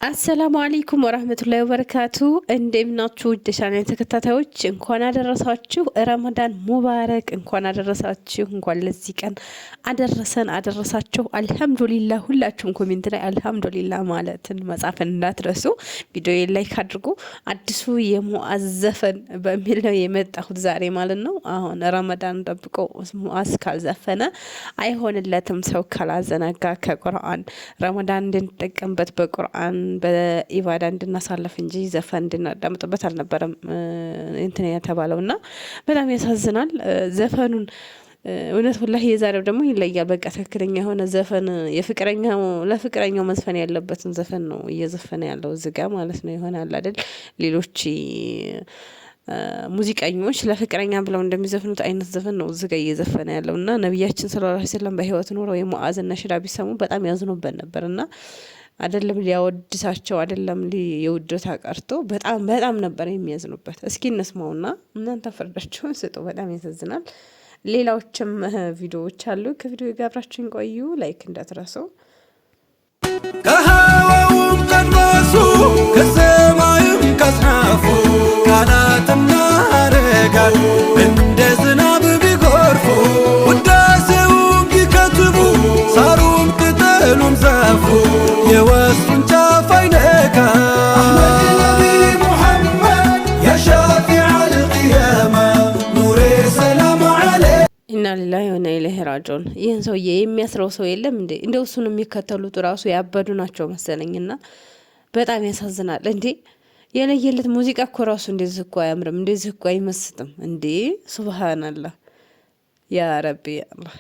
አሰላሙ አለይኩም ወራህመቱላሂ ወበረካቱ። እንደምናችሁ ቻናል ተከታታዮች እንኳን አደረሳችሁ። ረመዳን ሙባረክ። እንኳን አደረሳችሁ። እንኳን ለዚህ ቀን አደረሳችሁ። አልহামዱሊላህ። ሁላችሁም ኮሜንት ላይ አልহামዱሊላህ ማለትን መጻፍን እንዳትረሱ። ቪዲዮ ላይክ አድርጉ። አዲሱ የሙአዝ ዘፈን በሚል ነው የመጣሁት ዛሬ ማለት ነው። አሁን ረመዳን ጠብቆ ሙአዝ ካልዘፈነ አይሆንለትም። ሰው ካላዘናጋ ከቁርአን ረመዳን እንድንጠቀምበት በቁርአን በኢባዳ እንድናሳለፍ እንጂ ዘፈን እንድናዳምጥበት አልነበረም እንትን የተባለውና በጣም ያሳዝናል። ዘፈኑን እውነት ወላሂ የዛሬው ደግሞ ይለያል። በቃ ትክክለኛ የሆነ ዘፈን ለፍቅረኛው መዝፈን ያለበትን ዘፈን ነው እየዘፈነ ያለው እዚህ ጋር ማለት ነው። ይሆናል አይደል ሌሎች ሙዚቀኞች ለፍቅረኛ ብለው እንደሚዘፍኑት አይነት ዘፈን ነው እዚህ ጋር እየዘፈነ ያለውና ነብያችን ሰለላሁ ዐለይሂ ወሰለም በህይወት ኖረው የሙአዝና ሽራ ቢሰሙ በጣም ያዝኑበት ነበርና አይደለም ሊያወድሳቸው አይደለም የውደታ ቀርቶ በጣም ነበር የሚያዝኑበት። እስኪ እንስማውና እናንተ ፈርዳችሁን ስጡ። በጣም ያሳዝናል። ሌላዎችም ቪዲዮዎች አሉ። ከቪዲዮ ጋር አብራችሁን ቆዩ። ላይክ እንዳትረሱ። ከሃዋውም ቀድማሱ ከሰማይም ከስናፉ ካናትና አረጋል እንደ ዝናብ ቢጎርፉ ውዳሴውም ቢከትቡ ሳሩም ቅጠሉም ዛፉ የወስጡን ጫፍ አይነካ አሕመድ ነቢ ሙሐመድ ያ ሻፊዕ አልቅያማ ኑሬ ሰላም ዓለይክ። ኢና ሊላሂ ወኢና ኢለይሂ ራጂዑን። ይህን ሰውዬ የሚያስረው ሰው የለም እንዴ? እንደው እሱን የሚከተሉት ራሱ ያበዱ ናቸው መሰለኝና በጣም ያሳዝናል። እንዴ የለየለት ሙዚቃ እኮ ራሱ እንደዚህ እኮ አያምርም፣ እንደዚህ እኮ አይመስጥም እንዴ! ሱብሃንአላህ ያ ረቢ አላህ።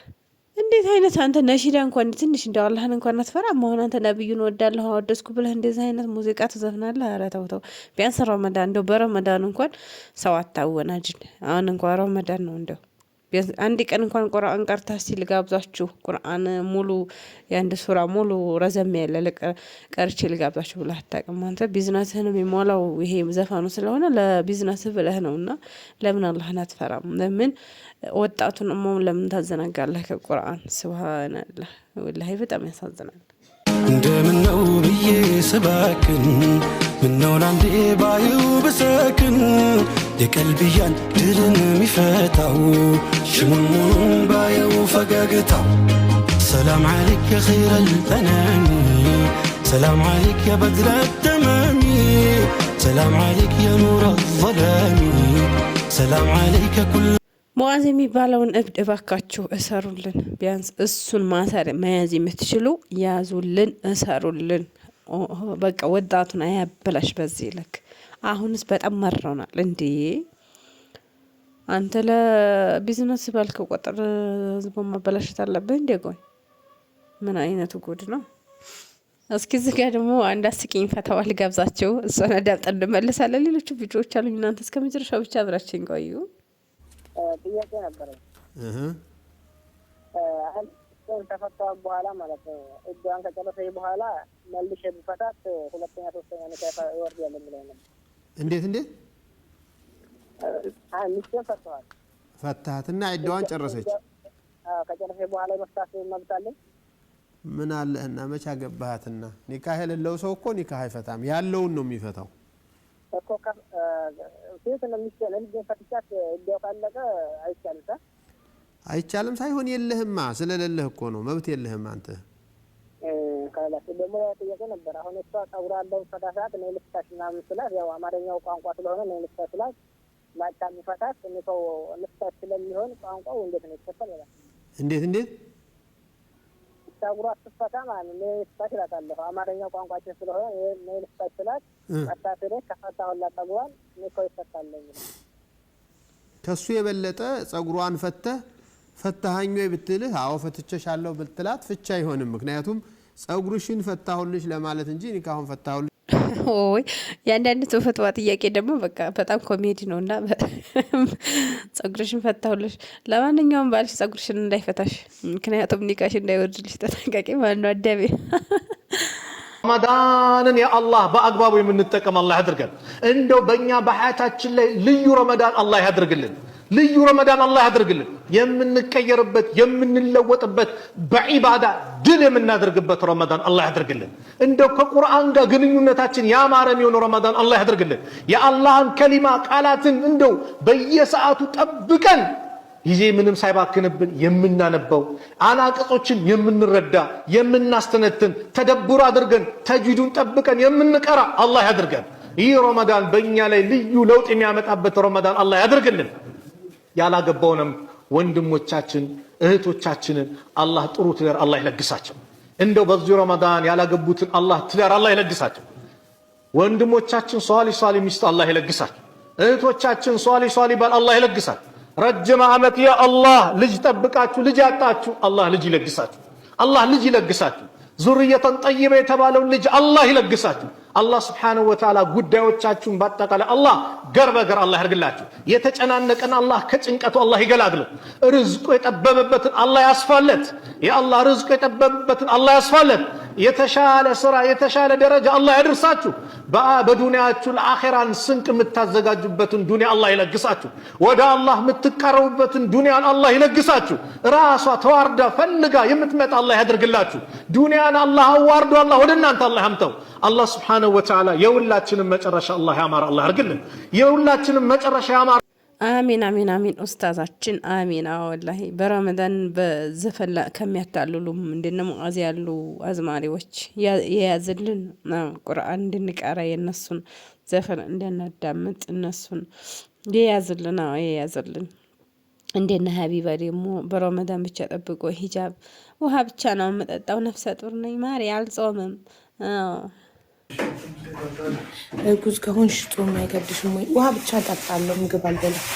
እንዴት አይነት አንተ ነሺዳ እንኳን ትንሽ እንደው አላህን እንኳን አትፈራም? አሁን አንተ ነብዩን ወዳለሁ አወደስኩ ብለህ እንደዚህ አይነት ሙዚቃ ትዘፍናለህ? ኧረ ተው ተው። ቢያንስ ረመዳን እንደው በረመዳን እንኳን ሰው አታወናጅን። አሁን እንኳን ረመዳን ነው እንደው አንድ ቀን እንኳን ቁርአን ቀርታ እስቲ ልጋብዛችሁ። ቁርአን ሙሉ የአንድ ሱራ ሙሉ ረዘም ያለ ቀርቼ ልጋብዛችሁ ብለህ አታውቅም። አንተ ቢዝነስህን የሚሞላው ይሄ ዘፋኑ ስለሆነ ለቢዝነስህ ብለህ ነውና ለምን አላህን አትፈራም? ለምን ወጣቱን ለምን ታዘናጋለህ ከቁርአን? ሱብሃንአላህ ወላሂ በጣም ያሳዝናል። እንደምነው ብዬ ስባክን ምነው ላንዴ ባዩ ብሰክን የቀልብያን ድልን የሚፈታው ሽሙሙን ባየው ፈገግታው ሰላም ዓለይክ ያ ኸይረል አናሚ ሰላም ዓለይክ ያ በድረ ተማሚ ሰላም ዓለይክ ያ ኑረ ظላሚ ሰላም ዓለይከ ኩል ሙአዝ የሚባለውን እብድ እባካችሁ እሰሩልን። ቢያንስ እሱን መያዝ የምትችሉ ያዙልን፣ እሰሩልን። በቃ ወጣቱን አያበላሽ በዚህ ልክ። አሁንስ በጣም መረውናል እንዴ! አንተ ለቢዝነስ ባልክ ቁጥር ህዝቡን ማበላሸት አለብህ እንዴ? ቆይ ምን አይነቱ ጉድ ነው? እስኪ እዚህ ጋር ደግሞ አንድ አስቂኝ ፈታዋ ልጋብዛችሁ። እሷን አዳምጠን እንመለሳለን። ሌሎቹ ቪዲዮዎች አሉኝ። እናንተ እስከ መጨረሻው ብቻ አብራችሁኝ ቆዩ። ጥያቄ ነበረኝ። አሁን ተፈታ በኋላ ማለት ነው እጇን ከጨረሰኝ በኋላ መልሼ ብፈታት ሁለተኛ ሶስተኛ ንካታ ይወርድ ያለ የሚለው ነው። እንዴት ሚስቴን ፈተዋል። ፈታትና እጇን ጨረሰች። ከጨረሰኝ በኋላ መፍታት መብት አለኝ? ምን አለህና መቻ ገባሃትና? ኒካህ የሌለው ሰው እኮ ኒካህ አይፈታም፣ ያለውን ነው የሚፈታው እኮ። ሴት ነው ሚስቴን ልጅን ፈትቻት እጇ ካለቀ አይቻልም። አይቻልም ሳይሆን የለህማ፣ ስለሌለህ እኮ ነው። መብት የለህም አንተ። ካላስ ደግሞ ጥያቄ ነበር። አሁን እሷ ጸጉር አለው ፈታታት ነው ልፍታሽ ምናምን ስላት ያው አማርኛው ቋንቋ ስለሆነ ነው ልፍታሽ ስላት ማጣ የሚፈታት ነው ልፍታሽ ስለሚሆን ቋንቋው እንዴት ነው ይፈታል? እንዴት ጸጉሯ አትፈታ ማለት ነው ልፍታሽ እላታለሁ። አማርኛው ቋንቋችን ስለሆነ ነው ልፍታሽ ስላት ፈታተረ ከፈታውላ ጸጉሯን ነው ይፈታል። ከሱ የበለጠ ጸጉሯን ፈታሃኝ ወይ ብትልህ አዎ ፈትቼሻለሁ ብትላት ፍቻ አይሆንም። ምክንያቱም ጸጉርሽን ፈታሁልሽ ለማለት እንጂ ኒካሁን ፈታሁልሽ ኦይ ያንዳንድ ተፈጥዋ ጥያቄ ደግሞ በቃ በጣም ኮሜዲ ነውና ጸጉርሽን ፈታሁልሽ። ለማንኛውም ባልሽ ጸጉርሽን እንዳይፈታሽ፣ ምክንያቱም ኒካሽ እንዳይወርድልሽ ተጠንቀቂ። ማን ነው አዳቤ ረመዳንን የአላህ በአግባቡ የምንጠቀም አላህ ያድርገን። እንደው በእኛ በሐያታችን ላይ ልዩ ረመዳን አላህ ያድርግልን። ልዩ ረመዳን አላህ ያድርግልን። የምንቀየርበት የምንለወጥበት በዒባዳ ድል የምናደርግበት ረመዳን አላህ ያድርግልን። እንደው ከቁርአን ጋር ግንኙነታችን ያማረ የሚሆን ረመዳን አላህ ያድርግልን። የአላህን ከሊማ ቃላትን እንደው በየሰዓቱ ጠብቀን ጊዜ ምንም ሳይባክንብን የምናነበው አናቅጾችን የምንረዳ የምናስተነትን ተደቡር አድርገን ተጅዊዱን ጠብቀን የምንቀራ አላህ ያድርገን። ይህ ረመዳን በእኛ ላይ ልዩ ለውጥ የሚያመጣበት ረመዳን አላህ ያድርግልን። ያላገባውንም ወንድሞቻችን እህቶቻችንን አላህ ጥሩ ትዳር አላህ ይለግሳቸው። እንደው በዚህ ረመዳን ያላገቡትን አላህ ትዳር አላህ ይለግሳቸው። ወንድሞቻችን ሷሊ ሚስት አላህ ይለግሳቸው። እህቶቻችን ሷሊ ባል አላህ ይለግሳቸው። ረጅም ዓመት ያ አላህ ልጅ ጠብቃችሁ ልጅ ያጣችሁ አላህ ልጅ ይለግሳችሁ። አላህ ልጅ ይለግሳችሁ። ዙርየተን ጠይበ የተባለውን ልጅ አላህ ይለግሳችሁ። አላህ ስብሓነሁ ወተዓላ ጉዳዮቻችሁን ባጠቃላይ አላህ ገር በገር አላህ ያርግላችሁ። የተጨናነቀን አላህ ከጭንቀቱ አላህ ይገላግለው። ርዝቁ የጠበበበትን አላህ ያስፋለት። የአላህ ርዝቁ የጠበበበትን አላህ ያስፋለት። የተሻለ ስራ የተሻለ ደረጃ አላህ ያድርሳችሁ። በዱንያችሁ ለአኺራን ስንቅ የምታዘጋጁበትን ዱንያ አላህ ይለግሳችሁ። ወደ አላህ የምትቀርቡበትን ዱንያን አላህ ይለግሳችሁ። ራሷ ተዋርዳ ፈልጋ የምትመጣ አላህ ያድርግላችሁ። ዱንያን አላህ አዋርዶ አላህ ወደ እናንተ አላህ ያምጣው። አላህ ስብሓነሁ ወተዓላ የሁላችንም መጨረሻ አላህ ያማረ አላህ ያርግልን። የሁላችንም መጨረሻ ያማረ አሚን አሚን አሚን። ኡስታዛችን አሚን። ወላሂ በረመዳን በዘፈን ከሚያታልሉ እንደነ ሙዓዝ ያሉ አዝማሪዎች የያዝልን ቁርአን እንድንቀራ የነሱን ዘፈን እንድናዳምጥ እነሱን የያዝልን የያዝልን። እንደነ ሀቢባ ደግሞ በረመዳን ብቻ ጠብቆ ሂጃብ ውሃ ብቻ ነው የምጠጣው፣ ነፍሰ ጡር ነኝ ማሪ አልጾምም። እርጉዝ ከሆንሽ ጾም አይከብድሽም ወይ? ውሃ ብቻ እጠጣለሁ፣ ምግብ አልበላም፣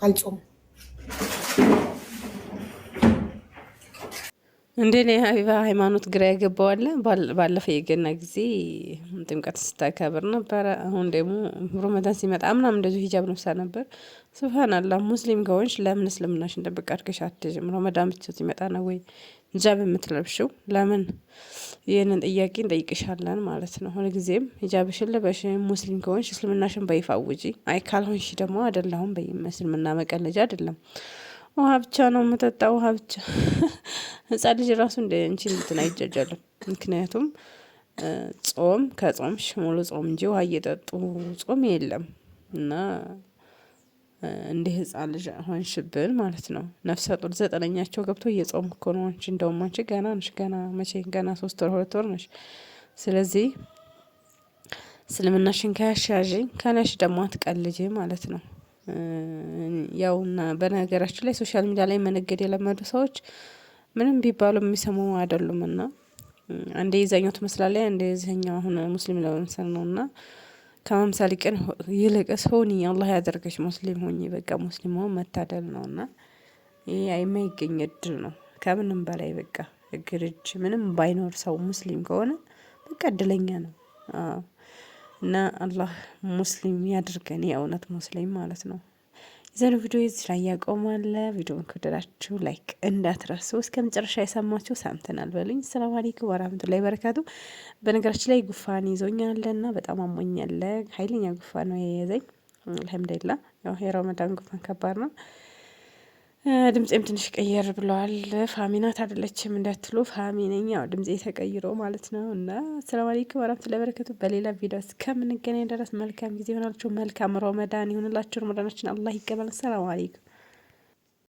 አልጾምም። እንደኔ ሀቢባ ሃይማኖት ግራ ያገባዋል። ባለፈው የገና ጊዜ ጥምቀት ስታከብር ነበረ። አሁን ደግሞ ረመዳን ሲመጣ ምናምን እንደዚሁ ሂጃብ ነፍሳ ነበር። ሱብሃንአላህ። ሙስሊም ከሆንሽ ለምን እስልምናሽን ደብቅ አድርገሽ አትይዥም? ረመዳን ብቻ ሲመጣ ነው ወይ ሂጃብ የምትለብሽው? ለምን? ይህንን ጥያቄ እንጠይቅሻለን ማለት ነው። ሁልጊዜም ሂጃብሽን ልበሽ። ሙስሊም ከሆንሽ እስልምናሽን በይፋ አውጪ። አይ ካልሆንሽ ደግሞ አይደለሁም በይ። እስልምና መቀለጃ አይደለም። ውሃ ብቻ ነው የምጠጣው፣ ውሃ ብቻ። ህጻን ልጅ ራሱ እንደ አንቺ እንትን አይጃጃልም። ምክንያቱም ጾም ከጾምሽ ሙሉ ጾም እንጂ ውሃ እየጠጡ ጾም የለም። እና እንደ ህጻን ልጅ ሆንሽብን ማለት ነው። ነፍሰ ጡር 9ኛቸው ገብቶ እየጾም እኮ ነው። አንቺ እንደውም አንቺ ገና ነሽ። ገና መቼ? ገና 3 ወር 2 ወር ነሽ። ስለዚህ እስልምናሽን ከያሻዥኝ ከነሽ ደግሞ አትቀልጂ ማለት ነው። ያውና በነገራችን ላይ ሶሻል ሚዲያ ላይ መነገድ የለመዱ ሰዎች ምንም ቢባሉ የሚሰሙ አይደሉምና አንዴ ይዛኛው ትመስላለች፣ አንዴ ይዛኛው አሁን ሙስሊም ለመምሰል ነውና ከመምሰል ቀን ይልቅስ ሆኒ አላህ ያደርገሽ ሙስሊም ሆኒ። በቃ ሙስሊም ሆን መታደል ነውና ይሄ የማይገኝ እድል ነው ከምንም በላይ። በቃ እግርጅ ምንም ባይኖር ሰው ሙስሊም ከሆነ በቃ እድለኛ ነው። እና አላህ ሙስሊም ያድርገን፣ የእውነት ሙስሊም ማለት ነው። የዛሬው ቪዲዮ እዚህ ላይ ያቆማል። ቪዲዮውን ከወደዳችሁ ላይክ እንዳትረሱ። እስከ መጨረሻ የሰማችሁ ሰምተናል በሉኝ። ሰላም አለይኩም ወራህመቱላሂ ወበረካቱ። በነገራችን ላይ ጉፋን ይዞኛልና በጣም አሞኛል። ኃይለኛ ጉፋን ነው የያዘኝ። አልሐምዱሊላህ። ያው የረመዳን ጉፋን ከባድ ነው። ድምጼም ትንሽ ቀየር ብለዋል። ፋሚናት አይደለችም እንዳትሉ፣ ፋሚ ነኝ። ያው ድምጼ ተቀይሮ ማለት ነው። እና ሰላም አለይኩም ወራህመቱላሂ ወበረካቱ። በሌላ ቪዲዮ እስከምንገናኝ ድረስ መልካም ጊዜ ይሆናላችሁ። መልካም ረመዳን ይሁንላችሁ። ረመዳናችን አላህ ይቀበል። ሰላም አለይኩም።